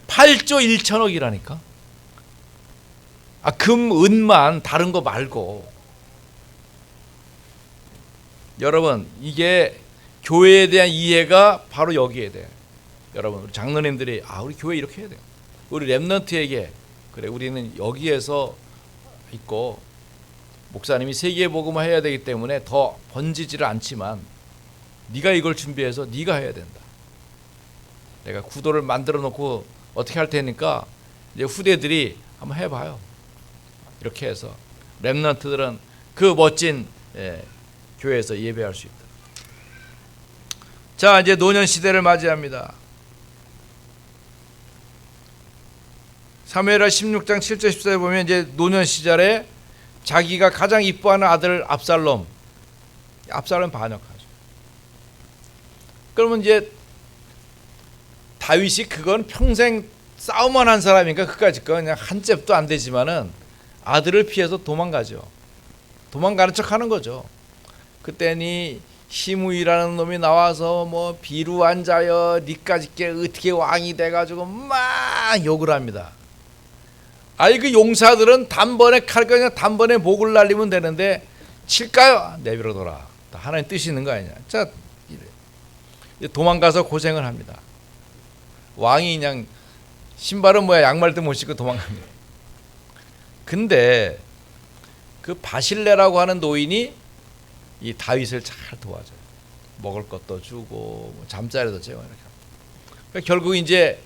8조 1,000억이라니까. 아, 금, 은만, 다른 거 말고. 여러분, 이게 교회에 대한 이해가 바로 여기에 돼. 여러분, 우리 장로님들이 우리 교회 이렇게 해야 돼요. 우리 렘넌트에게 그래, 우리는 여기에서 있고 목사님이 세계 복음을 해야 되기 때문에 더 번지지를 않지만 네가 이걸 준비해서 네가 해야 된다. 내가 구도를 만들어 놓고 어떻게 할 테니까 이제 후대들이 한번 해봐요. 이렇게 해서 렘넌트들은 그 멋진 교회에서 예배할 수 있다. 자, 이제 노년 시대를 맞이합니다. 사무엘하 16장 7절 14절 보면 이제 노년 시절에 자기가 가장 이뻐하는 아들 압살롬 반역하죠. 그러면 이제 다윗이 그건 평생 싸움만 한 사람이니까 그까짓 거 그냥 한 잽도 안 되지만은 아들을 피해서 도망가죠. 도망가는 척하는 거죠. 그때니 시므이라는 놈이 나와서 뭐 비루 앉아요, 니까짓게 어떻게 왕이 돼가지고 막 욕을 합니다. 아니, 그 용사들은 단번에 칼 그냥 단번에 목을 날리면 되는데 칠까요? 내버려둬라. 하나님 뜻이 있는 거 아니냐. 자, 도망가서 고생을 합니다. 왕이 그냥 신발은 뭐야, 양말도 못 신고 도망갑니다. 근데 그 바실레라고 하는 노인이 이 다윗을 잘 도와줘요. 먹을 것도 주고 잠자리도 재워 이렇게. 그러니까 결국 이제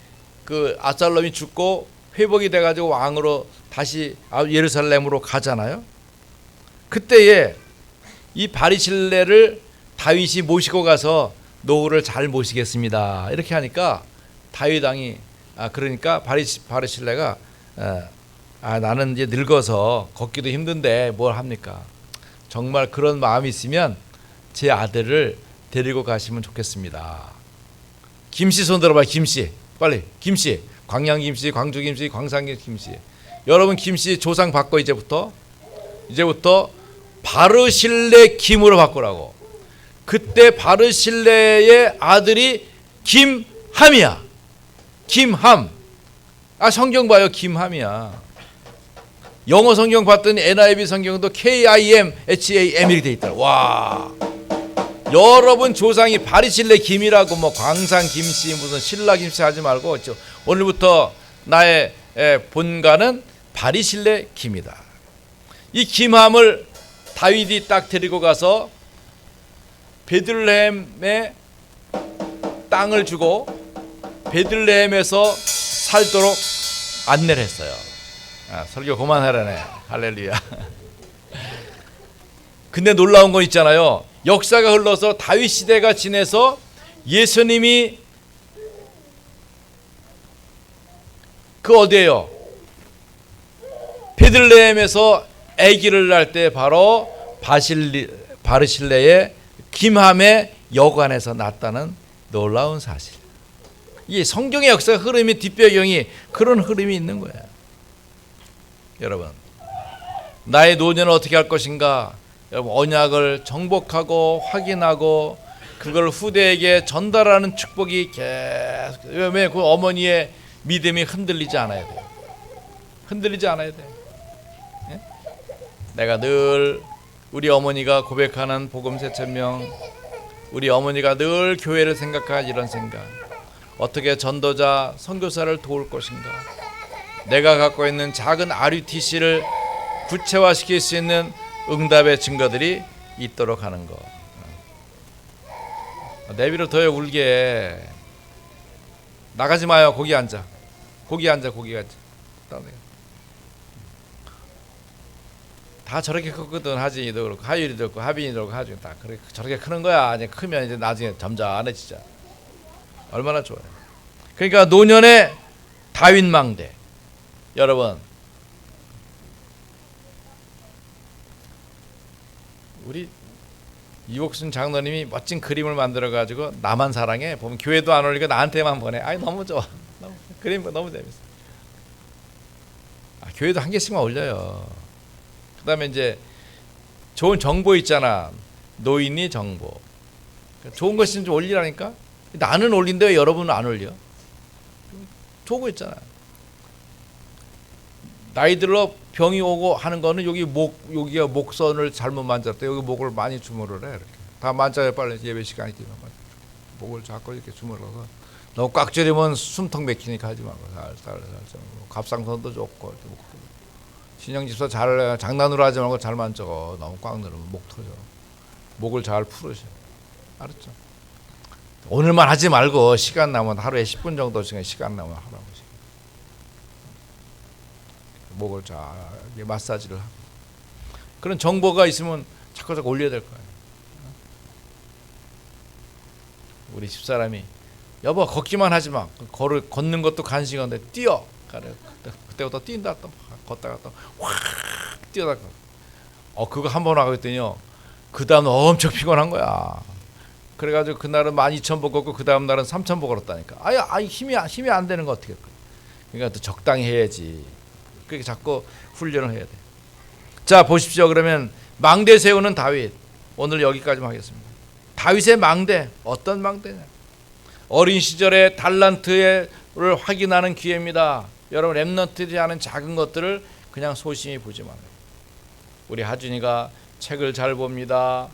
그 압살롬이 죽고 회복이 돼가지고 왕으로 다시 예루살렘으로 가잖아요. 그때에 이 바리실레를 다윗이 모시고 가서 노후를 잘 모시겠습니다. 이렇게 하니까 다윗 왕이 그러니까 바르실레가 나는 이제 늙어서 걷기도 힘든데 뭘 합니까? 정말 그런 마음이 있으면 제 아들을 데리고 가시면 좋겠습니다. 김씨 손 들어봐요. 김씨 빨리. 김씨, 광양김씨, 광주김씨, 광산김씨. 여러분 김씨 조상 바꿔. 이제부터 바르실레 김으로 바꾸라고. 그때 바르실레의 아들이 김함이야. 김함. 성경 봐요. 김함이야. 영어 성경 봤더니 NIV 성경도 KIM HAM 이렇게 돼 있더라. 와. 여러분 조상이 바르실레 김이라고 뭐 광산 김씨 무슨 신라 김씨 하지 말고 오늘부터 나의 본가는 바르실레 김이다. 이 김함을 다윗이 딱 데리고 가서 베들레헴에 땅을 주고 베들레헴에서 살도록 안내를 했어요. 설교 그만하라네. 할렐루야. 근데 놀라운 건 있잖아요. 역사가 흘러서 다윗 시대가 지내서 예수님이 어디예요? 베들레헴에서 아기를 낳을 때 바로 바르실레의 김함의 여관에서 낳았다는 놀라운 사실. 이 성경의 역사 흐름이 뒷배경이 그런 흐름이 있는 거예요. 여러분, 나의 노년을 어떻게 할 것인가? 여러분, 언약을 정복하고 확인하고 그걸 후대에게 전달하는 축복이 계속. 왜 그 어머니의 믿음이 흔들리지 않아야 돼요. 흔들리지 않아야 돼요. 예? 내가 늘 우리 어머니가 고백하는 복음 새천명, 우리 어머니가 늘 교회를 생각할 이런 생각. 어떻게 전도자, 선교사를 도울 것인가? 내가 갖고 있는 작은 RUTC를 구체화시킬 수 있는 응답의 증거들이 있도록 하는 거. 내비를 더 울게. 나가지 마요. 거기 앉아. 거기 앉아. 다 저렇게 컸거든. 하진이도 그렇고 하율이도 그렇고 하빈이도 그렇고 하진 다 그렇게 저렇게 크는 거야. 이제 크면 이제 나중에 점잖해지자. 얼마나 좋아요. 그러니까 노년의 다윗 망대. 여러분, 우리 이옥순 장로님이 멋진 그림을 만들어 가지고 나만 사랑해. 보면 교회도 안 올리고 나한테만 보내. 너무 좋아. 그림 너무 재밌어. 교회도 한 개씩만 올려요. 그다음에 이제 좋은 정보 있잖아. 노인이 정보. 좋은 것 좀 올리라니까. 나는 올린데 왜 여러분은 안 올려? 좋은 거 있잖아. 나이 들어 병이 오고 하는 거는 여기가 목선을 잘못 만졌대. 여기 목을 많이 주물을 해. 이렇게. 다 만져요. 빨리 예배 시간이 되면 목을 자꾸 이렇게 주물러서 너무 꽉 졸이면 숨통 막히니까 하지 말고 살살. 갑상선도 좋고. 신영 집사 잘 장난으로 하지 말고 잘 만져. 너무 꽉 누르면 목 터져. 목을 잘 풀으셔. 알았죠? 오늘만 하지 말고 시간 나면 하루에 10분 정도씩 시간 나면 하라고. 목을 잘 마사지를 하고. 그런 정보가 있으면 자꾸 올려야 될 거예요. 우리 집사람이 여보 걷기만 하지 마. 걷는 것도 간식인데 뛰어. 그때부터 뛴다. 또 걷다가 또 확 뛰어다가. 그거 한 번 하고 있더니요. 그 다음 엄청 피곤한 거야. 그래가지고 그날은 12,000보 걷고 그 다음 날은 3,000보 걸었다니까. 힘이 안 되는 거 어떻게? 그러니까 또 적당히 해야지. 그렇게 자꾸 훈련을 해야 돼. 자, 보십시오. 그러면 망대 세우는 다윗. 오늘 여기까지만 하겠습니다. 다윗의 망대, 어떤 망대냐? 어린 시절의 달란트를 확인하는 기회입니다. 여러분, 렘넌트지 않은 작은 것들을 그냥 소심히 보지 말아요. 우리 하준이가 책을 잘 봅니다.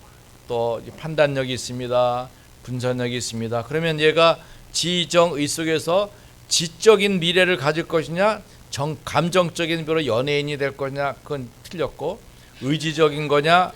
또 판단력이 있습니다. 분석력이 있습니다. 그러면 얘가 지정의 속에서 지적인 미래를 가질 것이냐, 감정적인 비로 연예인이 될 거냐, 그건 틀렸고, 의지적인 거냐,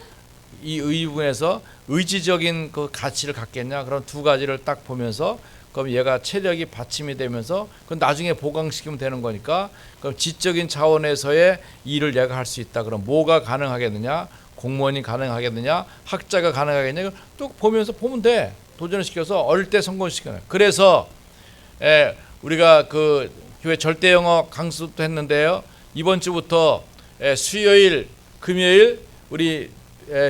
이 의분에서 의지적인 그 가치를 갖겠냐, 그런 두 가지를 딱 보면서 그럼 얘가 체력이 받침이 되면서 그건 나중에 보강시키면 되는 거니까, 그럼 지적인 차원에서의 일을 얘가 할 수 있다. 그럼 뭐가 가능하겠느냐, 공무원이 가능하겠느냐, 학자가 가능하겠느냐, 또 보면서 보면 돼. 도전을 시켜서 어릴 때 성공시켜요. 그래서 우리가 그 교회 절대 영어 강습도 했는데요. 이번 주부터 수요일, 금요일 우리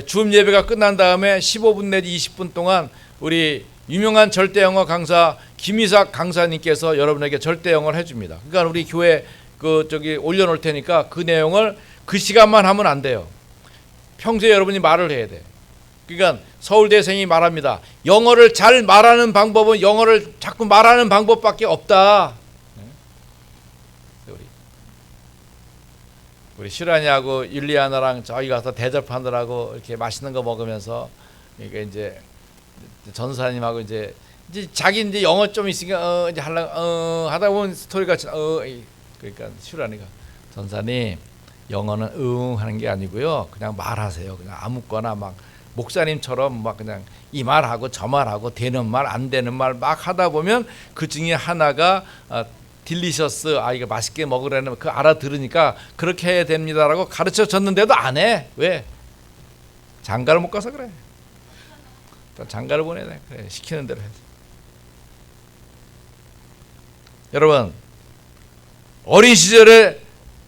줌 예배가 끝난 다음에 15분 내지 20분 동안 우리 유명한 절대 영어 강사 김이삭 강사님께서 여러분에게 절대 영어를 해줍니다. 그러니까 우리 교회 올려놓을 테니까 그 내용을 그 시간만 하면 안 돼요. 평소에 여러분이 말을 해야 돼. 그러니까 서울대생이 말합니다. 영어를 잘 말하는 방법은 영어를 자꾸 말하는 방법밖에 없다. 우리 시라니하고 율리아나랑 저기 가서 대접하느라고 이렇게 맛있는 거 먹으면서 이게 이제 전사님하고 이제 자기 이제 영어 좀 있으니까 이제 하다 보면 스토리가 그러니까 시라니가 전사님 영어는 하는 게 아니고요. 그냥 말하세요. 그냥 아무거나 막 목사님처럼 막 그냥 이 말하고 저 말하고 되는 말 안 되는 말 막 하다 보면 그 중에 하나가 딜리셔스 이거 맛있게 먹으라는 그 알아들으니까 그렇게 해야 됩니다라고 가르쳐 줬는데도 안 해. 왜? 장가를 못 가서 그래. 장가를 보내야 돼. 그래, 시키는 대로 해. 여러분 어린 시절에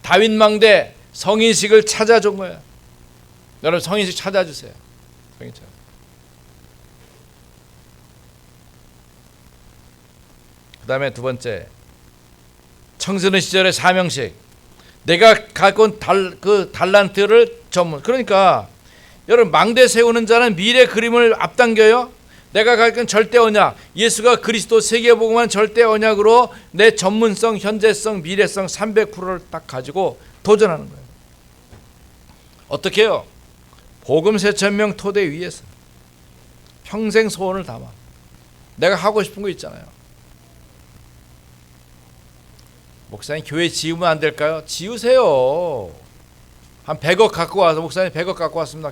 다윗 망대 성인식을 찾아준 거예요. 여러분 성인식 찾아주세요. 성인식. 그 다음에 두 번째 청소년 시절의 사명식. 내가 갖고 온 그 달란트를 전문. 그러니까 여러분 망대 세우는 자는 미래 그림을 앞당겨요. 내가 갖고 온 절대 언약. 예수가 그리스도 세계복음한 절대 언약으로 내 전문성, 현재성, 미래성 300%를 딱 가지고 도전하는 거예요. 어떻게 해요? 복음 3,000명 토대 위에서 평생 소원을 담아. 내가 하고 싶은 거 있잖아요. 목사님 교회 지으면 안 될까요? 지으세요. 한 100억 갖고 와서 목사님 100억 갖고 왔습니다.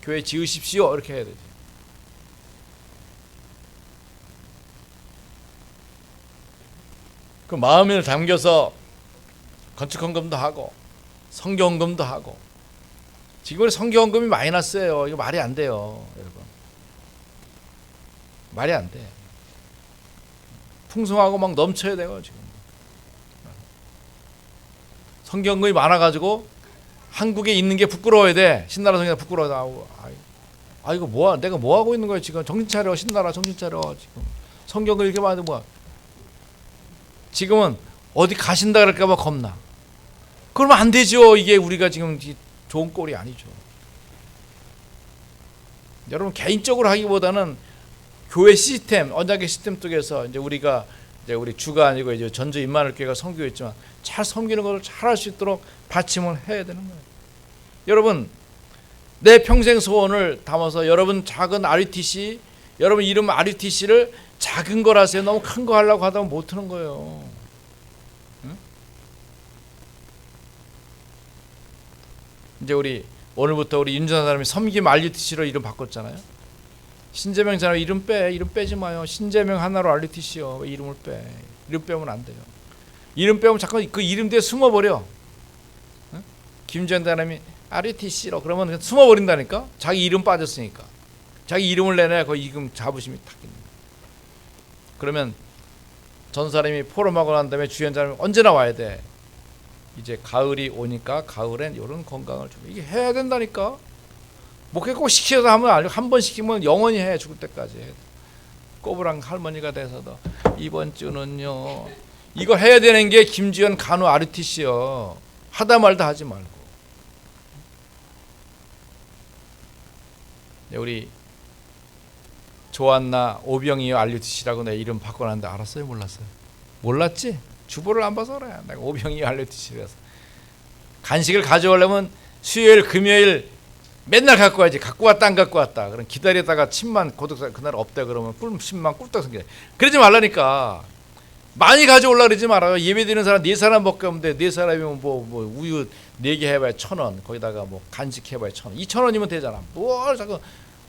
교회 지으십시오. 이렇게 해야 되지. 그 마음을 담겨서 건축헌금도 하고 성경헌금도 하고. 지금은 성경헌금이 마이너스예요. 이거 말이 안 돼요, 여러분. 말이 안 돼. 풍성하고 막 넘쳐야 돼요 지금. 성경건이 많아가지고 한국에 있는 게 부끄러워야 돼. 신나라 성경 부끄러워. 이거 뭐야? 내가 뭐 하고 있는 거야 지금? 정신 차려, 신나라 정신 차려 지금. 성경을 이렇게 많이 뭐야? 지금은 어디 가신다 그럴까봐 겁나. 그러면 안 되죠. 이게 우리가 지금 좋은 꼴이 아니죠. 여러분 개인적으로 하기보다는 교회 시스템, 언약의 시스템 쪽에서 이제 우리가 이제 우리 주가 아니고 이제 전주 임마누엘 교회가 선교했지만 잘 섬기는 것을 잘 할 수 있도록 받침을 해야 되는 거예요. 여러분 내 평생 소원을 담아서 여러분 작은 RUTC, 여러분 이름 RUTC를 작은 거라세요. 너무 큰 거 하려고 하다 보면 못 하는 거예요. 응? 이제 우리 오늘부터 우리 윤전한 사람이 섬김 RUTC로 이름 바꿨잖아요. 신재명 사람 이름 빼지 마요. 신재명 하나로 RUTC요. 왜 이름을 빼? 이름 빼면 안 돼요. 이름 빼면 자꾸 그 이름 뒤에 숨어버려. 응? 김주현 사람이 RUTC로 그러면 그냥 숨어버린다니까. 자기 이름 빠졌으니까. 자기 이름을 내놔야 그 이름 자부심이 탁 있는. 그러면 전 사람이 포럼하고 난 다음에 주연 사람이 언제나 와야 돼. 이제 가을이 오니까 가을엔 이런 건강을 좀 이게 해야 된다니까. 목회 꼭 시켜서 하면 아니고 한 번 시키면 영원히 해. 죽을 때까지 해. 꼬부랑 할머니가 돼서도 이번 주는요 이거 해야 되는 게 김주현 간호 RUTC요. 하다 말다 하지 말고. 우리 조안나 오병이어 RUTC라고 내 이름 바꿔놨는데 알았어요? 몰랐어요? 몰랐지? 주보를 안 봐서 그래. 내가 오병이어 RUTC라서 간식을 가져오려면 수요일 금요일 맨날 갖고 와야지. 갖고 왔다 안 갖고 왔다. 그럼 기다리다가 침만 고독사 그날 없다 그러면 침만 꿀떡 생겨. 그러지 말라니까. 많이 가져올라 그러지 말아요. 예배드리는 사람 4사람밖에 없는데 4사람이면 뭐 우유 4개 해봐야 1,000원. 거기다가 뭐 간식 해봐야 1,000원. 2,000원이면 되잖아. 뭘 자꾸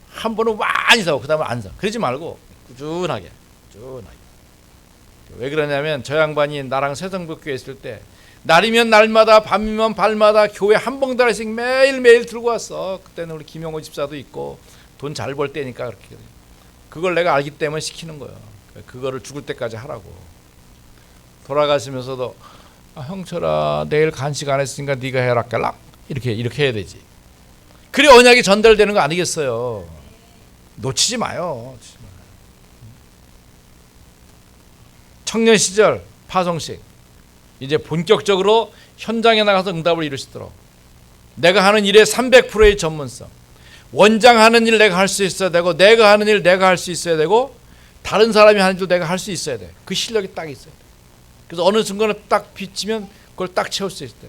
한 번은 많이 사고 그 다음에 안 사. 그러지 말고 꾸준하게. 왜 그러냐면 저 양반이 나랑 새성북교회 있을 때 날이면 날마다 밤이면 밤마다 교회 한 봉다리씩 매일매일 들고 왔어. 그때는 우리 김영호 집사도 있고 돈 잘 벌 때니까 그렇게 그걸 내가 알기 때문에 시키는 거예요. 그거를 죽을 때까지 하라고. 돌아가시면서도 형철아 내일 간식 안 했으니까 네가 해라 깰락 이렇게 해야 되지. 그래 언약이 전달되는 거 아니겠어요. 놓치지 마요. 청년 시절 파송식 이제 본격적으로 현장에 나가서 응답을 이룰 수 있도록 내가 하는 일에 300%의 전문성, 원장 하는 일 내가 할 수 있어야 되고 내가 하는 일 내가 할 수 있어야 되고 다른 사람이 하는 일도 내가 할 수 있어야 돼. 그 실력이 딱 있어야 돼. 그래서 어느 순간에 딱 비치면 그걸 딱 채울 수 있을 때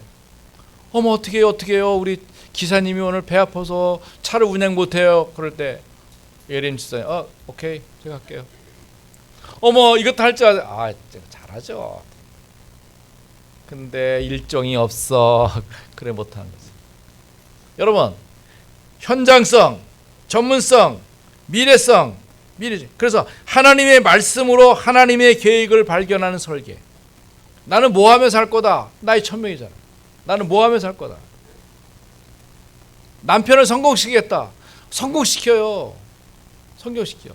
어머 어떻게 해요 우리 기사님이 오늘 배 아파서 차를 운행 못해요. 그럴 때 예림 집사님 오케이 제가 할게요. 어머 이것도 할 줄 알아요. 잘하죠. 근데 일정이 없어. 그래 못하는 거지. 여러분 현장성, 전문성, 미래성, 그래서 하나님의 말씀으로 하나님의 계획을 발견하는 설계. 나는 뭐 하며 살 거다. 나의 천명이잖아. 나는 뭐 하며 살 거다. 남편을 성공시키겠다. 성공시켜요. 성공시켜.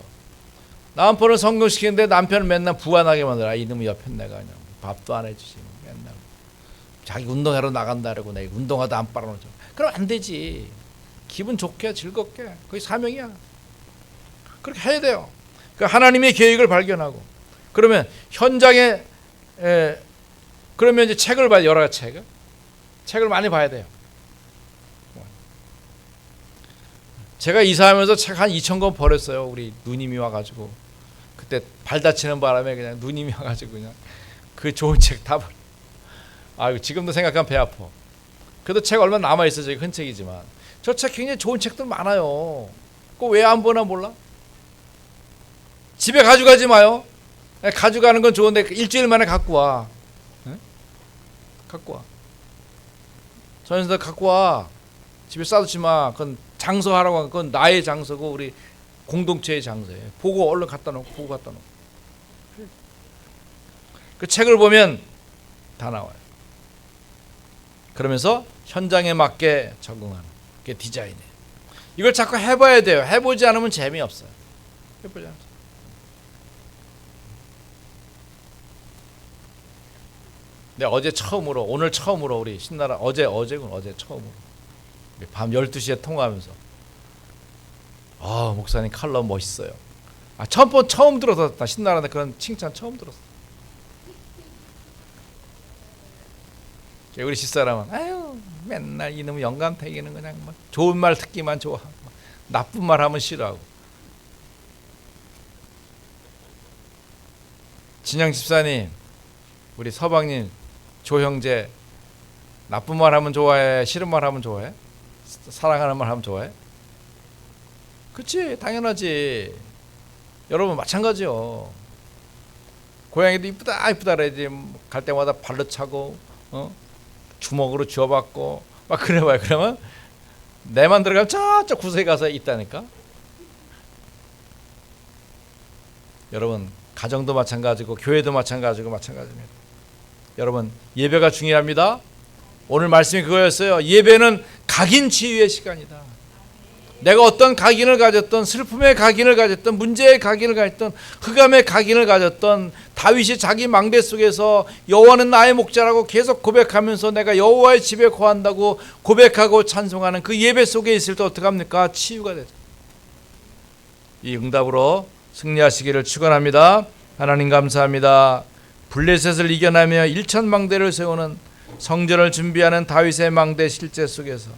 남편을 성공시키는데 남편을 맨날 부안하게 만들어. 이놈의 옆에 내가 그냥 밥도 안 해주지. 맨날 자기 운동하러 나간다 그러고 내가 운동화도 안 빨아놓죠. 그럼 안 되지. 기분 좋게 즐겁게. 그게 사명이야. 그렇게 해야 돼요. 하나님의 계획을 발견하고 그러면 현장에 그러면 이제 책을 봐야 여러 가지 책을 많이 봐야 돼요. 제가 이사하면서 책 한 2,000권 버렸어요. 우리 누님이 와가지고 그때 발 다치는 바람에 그냥 누님이 와가지고 그냥 그 좋은 책 다 버려. 아유 지금도 생각하면 배 아파. 그래도 책 얼마 남아 있어요. 흔 책이지만 저 책 굉장히 좋은 책들 많아요. 그거 왜 안 보나 몰라? 집에 가져가지 마요. 가져가는 건 좋은데 일주일 만에 갖고 와. 갖고 와. 전에서 갖고 와. 집에 싸두지 마. 그건 장소하라고 하는 건 나의 장소고 우리 공동체의 장소예요. 보고 얼른 갖다 놓고 보고 갖다 놓고. 그 책을 보면 다 나와요. 그러면서 현장에 맞게 적응하는 게 디자인이에요. 이걸 자꾸 해봐야 돼요. 해보지 않으면 재미없어요. 해보지 않으면. 네, 어제 처음으로 오늘 처음으로 우리 신나라 어제 처음으로 밤 12시에 통화하면서 목사님 칼럼 멋있어요. 처음 들었다. 신나라한테 그런 칭찬 처음 들었어. 우리 집사람은 아유 맨날 이놈의 영감탱이는 그냥 뭐 좋은 말 듣기만 좋아하고 나쁜 말 하면 싫어하고. 진영 집사님, 우리 서방님, 조형제 나쁜 말 하면 좋아해? 싫은 말 하면 좋아해? 사랑하는 말 하면 좋아해? 그치 당연하지. 여러분 마찬가지요. 고양이도 이쁘다 그래야지 갈 때마다 발로 차고 주먹으로 쥐어박고 막 그래봐요. 그러면 내만 들어가면 저쪽 구석에 가서 있다니까. 여러분 가정도 마찬가지고 교회도 마찬가지입니다. 여러분 예배가 중요합니다. 오늘 말씀이 그거였어요. 예배는 각인 치유의 시간이다. 내가 어떤 각인을 가졌던 슬픔의 각인을 가졌던 문제의 각인을 가졌던 흑암의 각인을 가졌던 다윗이 자기 망대 속에서 여호와는 나의 목자라고 계속 고백하면서 내가 여호와의 집에 거한다고 고백하고 찬송하는 그 예배 속에 있을 때 어떡합니까? 치유가 되죠. 이 응답으로 승리하시기를 축원합니다. 하나님 감사합니다. 블레셋을 이겨내며 1,000망대를 세우는 성전을 준비하는 다윗의 망대 실제 속에서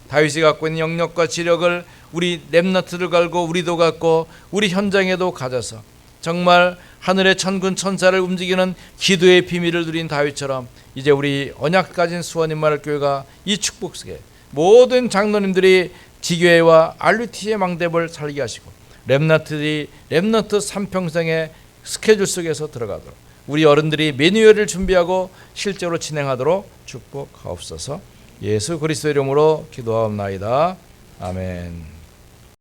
다윗이 갖고 있는 영역과 지력을 우리 렘넌트를 걸고 우리도 갖고 우리 현장에도 가져서 정말 하늘의 천군 천사를 움직이는 기도의 비밀을 누린 다윗처럼 이제 우리 언약 가진 수원인마을 교회가 이 축복 속에 모든 장로님들이 지교회와 RUT의 망대를 살게 하시고 렘넌트들이 렘넌트 3평생의 스케줄 속에서 들어가도록 우리 어른들이 매뉴얼을 준비하고 실제로 진행하도록 축복하옵소서. 예수 그리스도 이름으로 기도하옵나이다. 아멘.